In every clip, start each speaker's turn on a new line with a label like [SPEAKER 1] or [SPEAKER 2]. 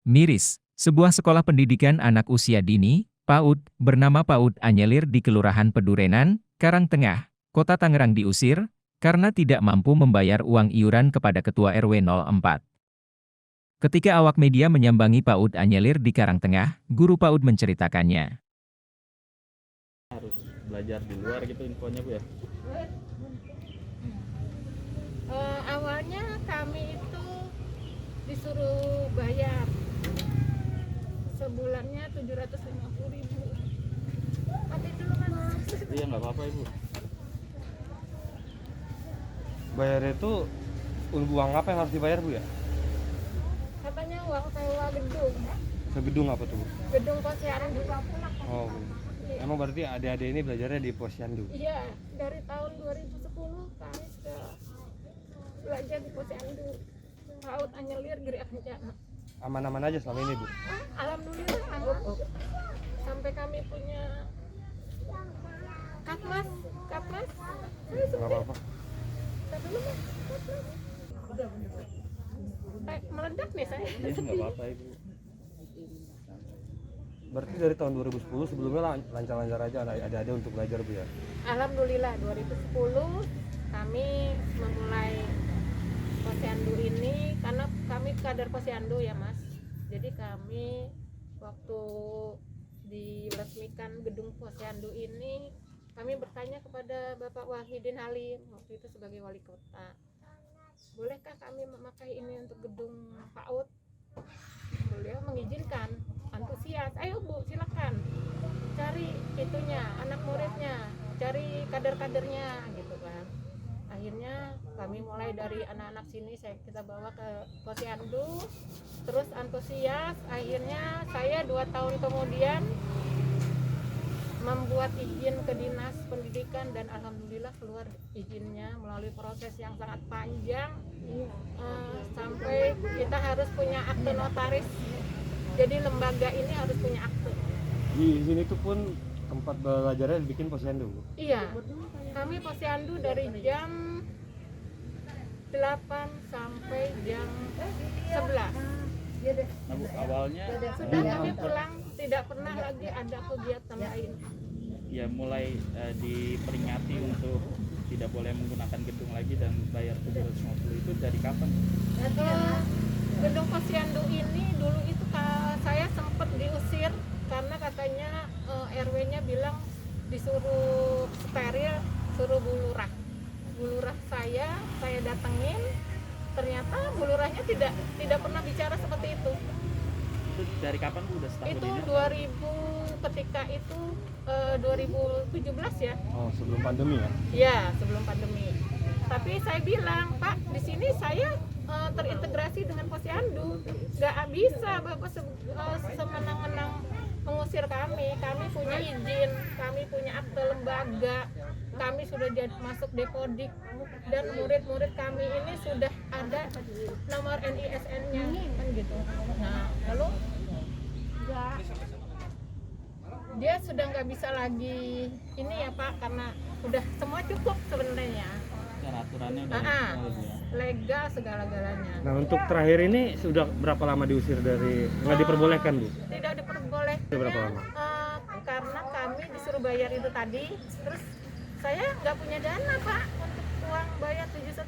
[SPEAKER 1] Miris, sebuah sekolah pendidikan anak usia dini, PAUD, bernama PAUD Anyelir di Kelurahan Pedurenan, Karangtengah, Kota Tangerang diusir, karena tidak mampu membayar uang iuran kepada Ketua RW 04. Ketika awak media menyambangi PAUD Anyelir di Karangtengah, guru PAUD menceritakannya.
[SPEAKER 2] Harus belajar di luar gitu infonya Bu ya?
[SPEAKER 3] Awalnya kami itu disuruh bayar sebulannya 750.000. Mati dulu Mas.
[SPEAKER 2] Iya nggak apa-apa Ibu.
[SPEAKER 4] Bayar itu uang apa yang harus dibayar Bu ya?
[SPEAKER 3] Katanya uang sewa gedung.
[SPEAKER 4] Segedung apa tuh Bu?
[SPEAKER 3] Gedung posyandu.
[SPEAKER 4] Oh Bu. Emang berarti adik-adik ini belajarnya di posyandu?
[SPEAKER 3] Iya, dari tahun 2010 kami sudah belajar di posyandu. PAUD Anyelir Giri Kencana.
[SPEAKER 4] Aman-aman aja selama ini Bu?
[SPEAKER 3] Alhamdulillah aman. Sampai kami punya Kapmas.
[SPEAKER 4] Nggak apa-apa.
[SPEAKER 3] Tapi lu Mas, meledak nih saya.
[SPEAKER 2] Iya nggak apa-apa Ibu.
[SPEAKER 4] Berarti dari tahun 2010 sebelumnya lancar-lancar aja adik-adik untuk belajar Bu ya?
[SPEAKER 3] Alhamdulillah 2010 kami memulai posyandu ini karena kami kader posyandu ya Mas. Jadi kami waktu diresmikan gedung posyandu ini kami bertanya kepada Bapak Wahidin Halim waktu itu sebagai wali kota, bolehkah kami memakai ini untuk gedung PAUD? Beliau mengizinkan, antusias, ayo Bu silakan cari itunya, anak muridnya, cari kader-kadernya gitu kan. Akhirnya kami mulai dari anak-anak sini kita bawa ke posyandu, terus antusias. Akhirnya saya 2 tahun kemudian membuat izin ke dinas pendidikan dan alhamdulillah keluar izinnya melalui proses yang sangat panjang, sampai kita harus punya akte notaris. Jadi lembaga ini harus punya akte.
[SPEAKER 4] Di sini tuh pun tempat belajarnya dibikin posyandu Bu?
[SPEAKER 3] Iya, kami posyandu dari jam 8 sampai jam 11.
[SPEAKER 2] Nah Bu, awalnya
[SPEAKER 3] Sudah kami pulang, tidak pernah lagi ada kegiatan lain.
[SPEAKER 2] ya mulai diperingati untuk tidak boleh menggunakan gedung lagi dan bayar 750 itu dari kapan?
[SPEAKER 3] Gedung posyandu ini dulu itu saya sempat diusir karena katanya RW-nya bilang disuruh steril, suruh bulurah. Bulurah saya datengin, ternyata bulurahnya tidak pernah bicara seperti itu.
[SPEAKER 2] Itu dari kapan Bu, udah setahun
[SPEAKER 3] Itu
[SPEAKER 2] ini?
[SPEAKER 3] 2000, ketika itu 2017 ya.
[SPEAKER 4] Oh sebelum pandemi ya?
[SPEAKER 3] Iya, sebelum pandemi. Tapi saya bilang, Pak, di sini saya terintegrasi dengan posyandu. Nggak bisa Bapak semenang-menang mengusir kami. Kami punya izin, kami punya akte lembaga, kami sudah masuk Depodik, dan murid-murid kami ini sudah ada nomor NISN-nya kan gitu. Nah, lalu dia sudah nggak bisa lagi ini ya Pak, karena udah semua cukup sebenarnya.
[SPEAKER 2] Cara aturannya udah Bu ya?
[SPEAKER 3] Legal segala-galanya.
[SPEAKER 4] Nah untuk terakhir ini sudah berapa lama diusir dari, nggak diperbolehkan Bu?
[SPEAKER 3] Tidak diperbolehkan.
[SPEAKER 4] Sudah berapa lama?
[SPEAKER 3] Karena kami disuruh bayar itu tadi, terus saya nggak punya dana Pak untuk uang bayar 7,5.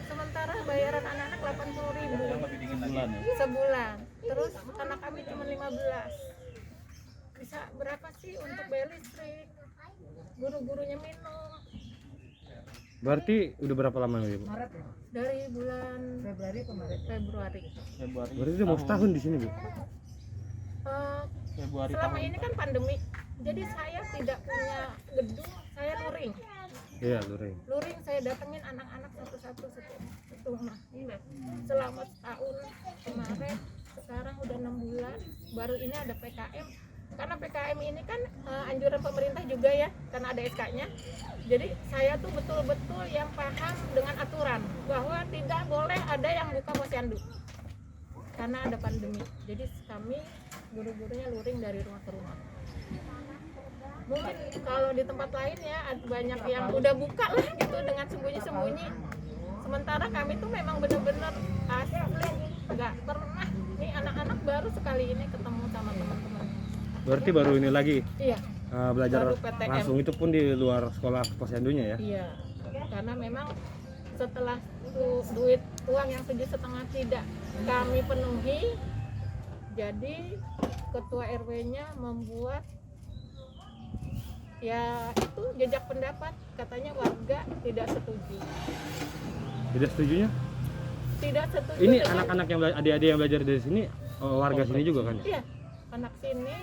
[SPEAKER 3] Sementara bayaran anak-anak 80.000
[SPEAKER 2] Sebulan ya?
[SPEAKER 3] sebulan. Terus anak kami cuma 15. Bisa berapa sih untuk bayar listrik? Guru-gurunya minum.
[SPEAKER 4] Berarti udah berapa lama Bu?
[SPEAKER 3] Dari bulan Februari.
[SPEAKER 2] Februari
[SPEAKER 4] Berarti udah mau setahun di sini Bu?
[SPEAKER 2] Februari
[SPEAKER 3] Selama
[SPEAKER 2] tahun.
[SPEAKER 3] ini kan pandemi, jadi saya tidak punya gedung, saya luring.
[SPEAKER 4] Iya luring.
[SPEAKER 3] Luring saya datengin anak-anak satu-satu satu rumah. Selama setahun kemarin, sekarang udah 6 bulan, baru ini ada PKM. Karena PKM ini kan anjuran pemerintah juga ya, karena ada SK-nya. Jadi saya tuh betul-betul yang paham dengan aturan bahwa tidak boleh ada yang buka posyandu karena ada pandemi. Jadi kami guru-gurunya luring dari rumah ke rumah. Mungkin kalau di tempat lain ya banyak yang udah buka lah gitu dengan sembunyi-sembunyi. Sementara kami tuh memang benar-benar asli, nggak pernah nih anak-anak kali ini ketemu sama teman-teman.
[SPEAKER 4] Berarti baru ini lagi
[SPEAKER 3] Iya,
[SPEAKER 4] belajar
[SPEAKER 3] baru PTM.
[SPEAKER 4] langsung, itu pun di luar sekolah posyandunya ya?
[SPEAKER 3] Iya, karena memang setelah duit uang yang 7,5 tidak kami penuhi, jadi ketua RW-nya membuat ya itu jejak pendapat, katanya warga tidak setuju.
[SPEAKER 4] Tidak setujunya?
[SPEAKER 3] Tidak setuju.
[SPEAKER 4] Ini
[SPEAKER 3] dengan-
[SPEAKER 4] anak-anak yang adik-adik yang belajar dari sini, warga sini juga kan?
[SPEAKER 3] Iya, anak sini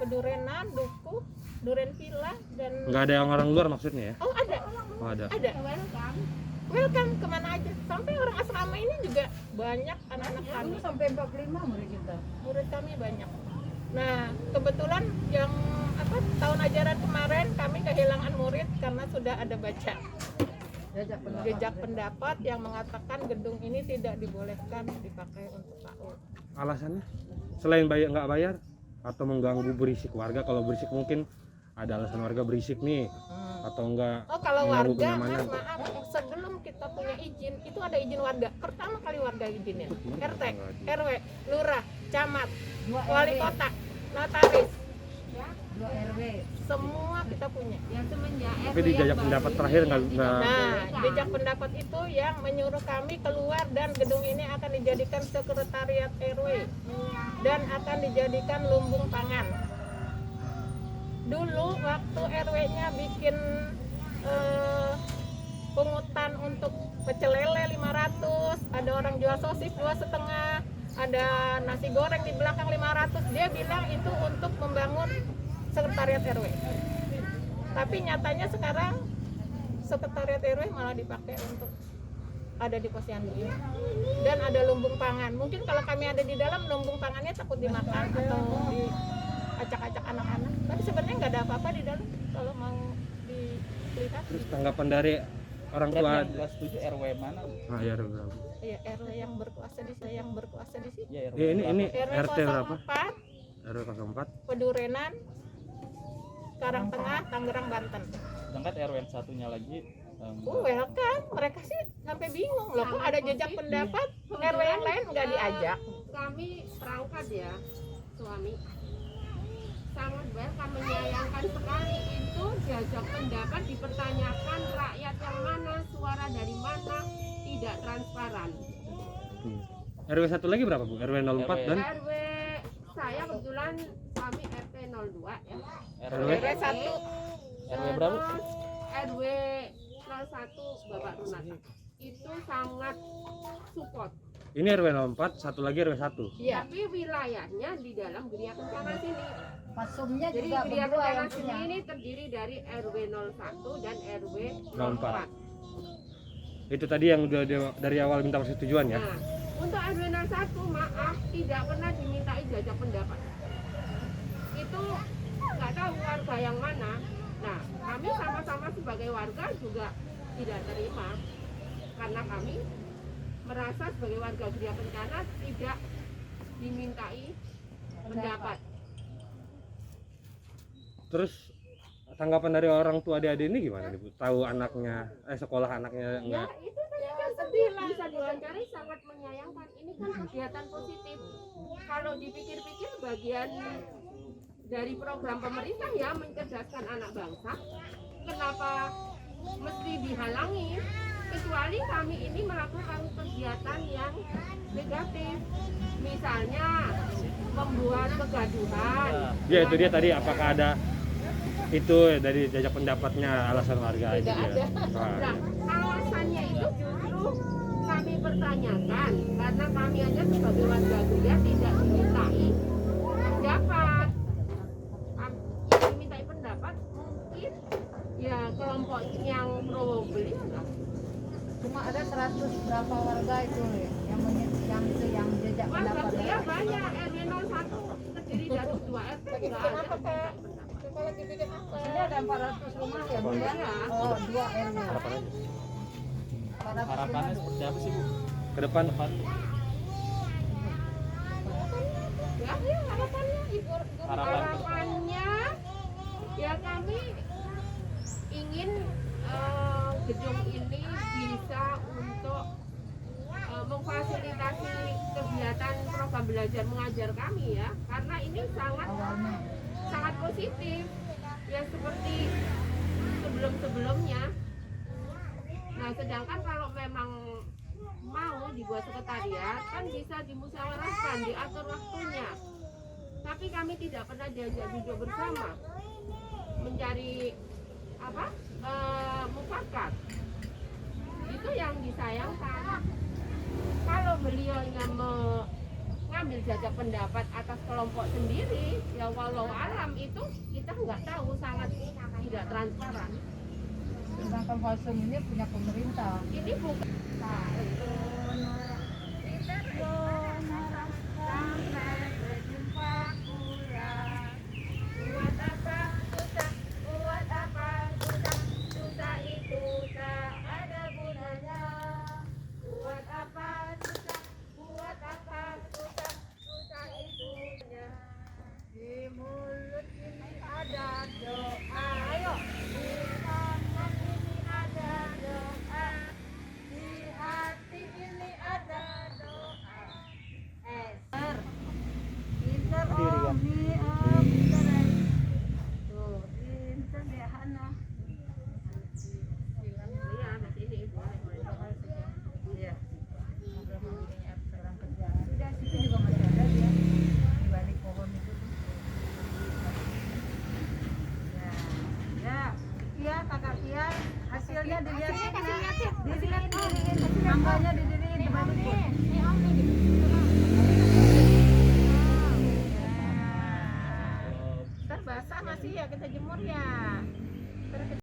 [SPEAKER 3] Pedurenan, Dukuh, Duren Villa dan
[SPEAKER 4] Nggak ada yang orang luar maksudnya ya?
[SPEAKER 3] oh ada.
[SPEAKER 4] Oh ada.
[SPEAKER 3] Ada. Welcome kemana aja. Sampai orang asrama ini juga banyak anak-anak kami.
[SPEAKER 5] Sampai 45 murid kita.
[SPEAKER 3] Murid kami banyak. Nah, kebetulan yang tahun ajaran kemarin kami kehilangan murid karena sudah ada baca jejak pendapat yang mengatakan gedung ini tidak dibolehkan dipakai untuk PAUD.
[SPEAKER 4] Alasannya? Selain nggak bayar atau mengganggu berisik warga? Kalau berisik mungkin ada alasan warga berisik nih, atau enggak
[SPEAKER 3] Oh, kalau
[SPEAKER 4] mengganggu
[SPEAKER 3] warga,
[SPEAKER 4] kenyamanan.
[SPEAKER 3] Mas, maaf, sebelum kita punya izin, itu ada izin warga. Pertama kali warga izinin. RT, RW, lurah, camat, wali kota, notaris,
[SPEAKER 5] 2 RW.
[SPEAKER 3] semua kita punya.
[SPEAKER 5] Yang semenjak
[SPEAKER 4] Tapi di jajak pendapat terakhir nggak
[SPEAKER 3] Nah, jejak pendapat itu yang menyuruh kami keluar dan gedung ini akan dijadikan sekretariat RW dan akan dijadikan lumbung pangan. Dulu waktu RW-nya bikin pungutan untuk pecel lele 500, ada orang jual sosis 2,5, ada nasi goreng di belakang 500. Dia bilang itu untuk membangun sekretariat RW. Tapi nyatanya sekarang sekretariat RW malah dipakai untuk ada di posyandu ini. Dan ada lumbung pangan. Mungkin kalau kami ada di dalam, lumbung pangannya takut dimakan atau diacak-acak anak-anak. Tapi sebenarnya nggak ada apa-apa di dalam kalau mau dilihat.
[SPEAKER 4] Terus tanggapan dari orang tua?
[SPEAKER 2] Yang nggak setuju RW mana?
[SPEAKER 4] Ah ya berapa?
[SPEAKER 3] Iya, RW yang berkuasa di sini.
[SPEAKER 2] Ya, RW
[SPEAKER 4] Ini
[SPEAKER 3] RW
[SPEAKER 4] RT berapa?
[SPEAKER 3] 04,
[SPEAKER 4] RW 04.
[SPEAKER 3] Pedurenan, Karangtengah, Tangerang, Banten.
[SPEAKER 2] Sedangkan RW yang satunya lagi
[SPEAKER 3] Welcome, mereka sih sampai bingung loh, kok ada jejak pendapat, RW yang lain nggak diajak.
[SPEAKER 5] Kami perangkat ya, suami sangat welcome, menyayangkan sekali itu jajak pendapat dipertanyakan, rakyat yang mana, suara dari mana, tidak transparan.
[SPEAKER 4] RW satu lagi berapa Bu? RW 04 dan
[SPEAKER 5] RW saya kebetulan kami RT 02 ya.
[SPEAKER 2] RW
[SPEAKER 3] RW 1
[SPEAKER 2] RW berapa?
[SPEAKER 5] Terus RW 01 Bapak Runata itu sangat support.
[SPEAKER 4] ini RW 04, satu lagi RW 1.
[SPEAKER 3] iya.
[SPEAKER 5] Tapi wilayahnya di dalam Geria Kencana sini.
[SPEAKER 6] Pasumnya
[SPEAKER 5] Jadi
[SPEAKER 6] juga
[SPEAKER 5] Geria
[SPEAKER 6] berdua
[SPEAKER 5] Kencana
[SPEAKER 6] yang
[SPEAKER 5] sini
[SPEAKER 6] punya.
[SPEAKER 5] ini terdiri dari RW 01 dan RW
[SPEAKER 4] 04.
[SPEAKER 5] 04.
[SPEAKER 4] Itu tadi yang udah dari awal minta persetujuan ya?
[SPEAKER 5] Nah, untuk RW 01 maaf tidak pernah dimintai jajak pendapat. Itu nggak tahu warga yang mana. Nah, kami sama-sama sebagai warga juga tidak terima karena kami merasa sebagai warga Geria Kencana tidak dimintai pendapat.
[SPEAKER 4] Terus tanggapan dari orang tua adik-adik ini gimana nih Bu? Tahu anaknya, sekolah anaknya
[SPEAKER 5] Ya
[SPEAKER 4] enggak?
[SPEAKER 5] itu tadi kan sedih lah, bisa diwawancari, sangat menyayangkan. Ini kan kegiatan positif. Kalau dipikir-pikir bagian dari program pemerintah ya mencerdaskan anak bangsa. Kenapa mesti dihalangi? Kecuali kami ini melakukan kegiatan yang negatif, misalnya membuat kegaduhan.
[SPEAKER 4] Ya itu dia tadi, apakah ada itu dari jajak pendapatnya alasan warga aja ya?
[SPEAKER 5] Nah, alasannya itu justru kami pertanyakan karena kami aja sebagai warga Geria tidak dimintai pendapat. Yang dimintai pendapat mungkin ya kelompok yang pro beli lah.
[SPEAKER 6] Cuma ada 100 berapa warga itu yang jejak
[SPEAKER 5] Warga
[SPEAKER 6] pendapat.
[SPEAKER 5] Geria banyak, RW 01 terdiri dari 2 RT nggak ada
[SPEAKER 3] Kenapa Kak?
[SPEAKER 5] pendapat.
[SPEAKER 3] Coba lagi bikin apa?
[SPEAKER 6] Ini ada 400 rumah ya, Bu ya?
[SPEAKER 5] Iya.
[SPEAKER 6] Oh, 2 RW.
[SPEAKER 4] Harapan aja.
[SPEAKER 6] 400
[SPEAKER 2] harapannya
[SPEAKER 6] rumah.
[SPEAKER 2] seperti apa sih Bu?
[SPEAKER 4] Ke depan
[SPEAKER 2] Depan
[SPEAKER 5] Ya,
[SPEAKER 3] Harapannya Ibu
[SPEAKER 5] harapannya ya kami ingin gedung ini bisa untuk memfasilitasi kegiatan program program belajar mengajar kami ya, karena ini
[SPEAKER 6] Awalnya
[SPEAKER 5] sangat positif ya, seperti sebelum-sebelumnya. Nah, sedangkan kalau memang mau dibuat sekretariat kan bisa dimusyawarahkan, diatur waktunya. Tapi kami tidak pernah diajak duduk bersama mencari mufakat. Itu yang disayangkan. Kalau beliaunya mengambil jajak pendapat atas kelompok sendiri, ya walau alam itu kita nggak tahu, sangat tidak transparan.
[SPEAKER 6] sedangkan Falsum ini punya pemerintah.
[SPEAKER 5] Ini bukan
[SPEAKER 3] di mulut ini ada doa, ayo di tangan ini ada doa, di hati ini ada doa. Pinter om, nih om, pinter tuh, pinter deh Hana.
[SPEAKER 5] iya, di sini
[SPEAKER 3] Iya.
[SPEAKER 6] Sekarang kerjaan. Itu juga masih ada dia di balik pohon itu.
[SPEAKER 3] Ya, iya kakak Kia, hasilnya dilihat,
[SPEAKER 6] Dilihat, mangganya didiriin di balik pohon.